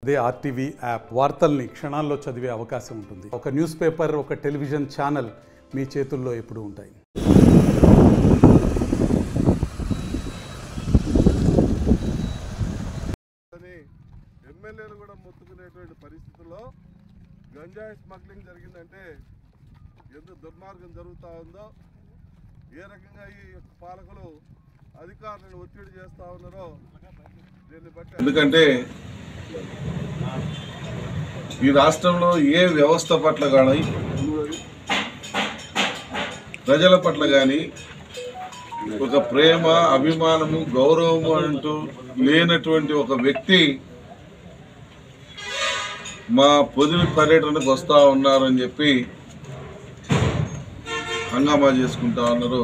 అదే RTV app వార్తల్ని క్షణాల్లో చదివే అవకాశం ఉంటుంది. ఒక న్యూస్ పేపర్, ఒక టెలివిజన్ ఛానల్ మీ చేతుల్లో ఎప్పుడూ ఉంటాయి. ఎమ్మెల్యేలు కూడా మొత్తుకునేటువంటి పరిస్థితుల్లో గంజాయి స్మగ్లింగ్ జరిగిందంటే ఎంత దుర్మార్గం జరుగుతూ ఉందో, ఏ రకంగా ఈ పాలకులు అధికారులను ఒత్తిడి చేస్తూ ఉన్నారో దీన్ని బట్టి. ఎందుకంటే ఈ రాష్ట్రంలో ఏ వ్యవస్థ పట్ల కానీ ప్రజల పట్ల కానీ ఒక ప్రేమ, అభిమానము, గౌరవము అంటూ లేనటువంటి ఒక వ్యక్తి మా పొదిలి పర్యటనకు వస్తూ ఉన్నారని చెప్పి హంగామా చేసుకుంటా ఉన్నారు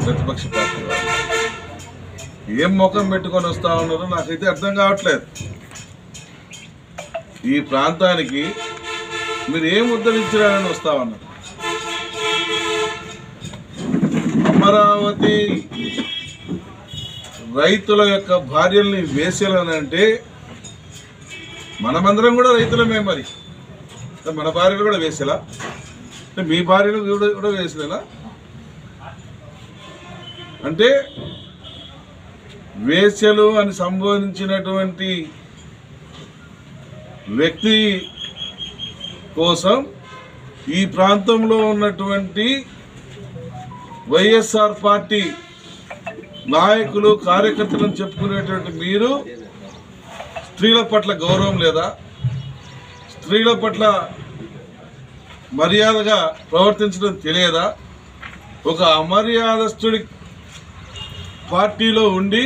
ప్రతిపక్ష పార్టీ వాళ్ళు. ఏం ముఖం పెట్టుకొని వస్తూ ఉన్నారో నాకైతే అర్థం కావట్లేదు. ఈ ప్రాంతానికి మీరు ఏం ఉద్ధరించారని వస్తా ఉన్నారు. అమరావతి రైతుల యొక్క భార్యల్ని వేసేయాలనంటే మనమందరం కూడా రైతులమే. మరి మన భార్యలు కూడా వేసేలా, మీ భార్యలు కూడా వేసేలా అంటే వేశ్యలు అని సంబోధించినటువంటి వ్యక్తి కోసం ఈ ప్రాంతంలో ఉన్నటువంటి వైఎస్ఆర్ పార్టీ నాయకులు, కార్యకర్తలను చెప్పుకునేటువంటి మీరు స్త్రీల పట్ల గౌరవం లేదా? స్త్రీల పట్ల మర్యాదగా ప్రవర్తించడం తెలియదా? ఒక అమర్యాదస్తుడి పార్టీలో ఉండి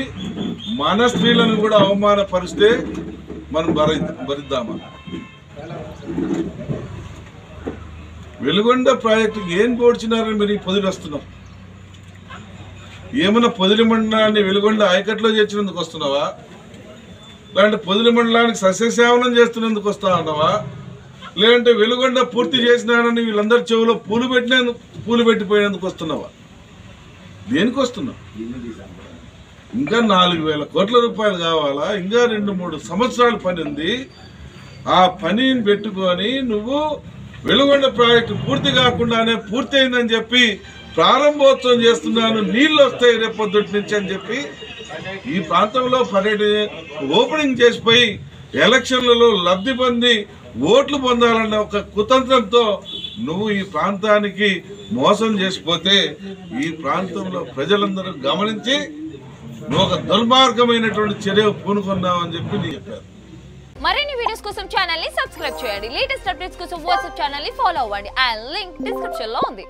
మన స్త్రీలను కూడా అవమానపరిస్తే మనం భరిద్దామా? వెలుగొండ ప్రాజెక్టుకి ఏం పోడ్చినారని మీరు ఈ పొదిలి వస్తున్నాం? ఏమన్నా పొదిలి మండలాన్ని వెలుగొండ ఆయకట్లో చేర్చినందుకు వస్తున్నావా? లేదంటే పొదిలి మండలానికి సస్యసేవనం చేస్తున్నందుకు వస్తా ఉన్నావా? లేదంటే వెలుగొండ పూర్తి చేసినానని వీళ్ళందరి చెవులో పూలు పెట్టిపోయినందుకు వస్తున్నావా? దేనికి వస్తున్నావు? ఇంకా 4,000 కోట్ల రూపాయలు కావాలా? ఇంకా 2-3 సంవత్సరాల పని ఉంది. ఆ పనిని పెట్టుకొని నువ్వు వెలుగొండ ప్రాజెక్టు పూర్తి కాకుండానే పూర్తి అయిందని చెప్పి ప్రారంభోత్సవం చేస్తున్నాను, నీళ్ళు వస్తాయి రేపొద్దుటి నుంచి అని చెప్పి ఈ ప్రాంతంలో ఓపెనింగ్ చేసిపోయి ఎలక్షన్లలో లబ్ధి పొంది ఓట్లు పొందాలన్న ఒక కుతంత్రంతో నువ్వు ఈ ప్రాంతానికి మోసం చేసిపోతే ఈ ప్రాంతంలో ప్రజలందరూ గమనించి నువ్వు ఒక దుర్మార్గమైనటువంటి చర్య పూనుకున్నావని చెప్పి నేను చెప్పాను. మరిన్ని వీడియోస్ కోసం ఛానల్ ని సబ్స్క్రైబ్ చేయండి. లేటెస్ట్ అప్డేట్స్ కోసం వాట్సాప్ ఛానల్ ని ఫాలో అవ్వండి. ఆ లింక్ డిస్క్రిప్షన్ లో ఉంది.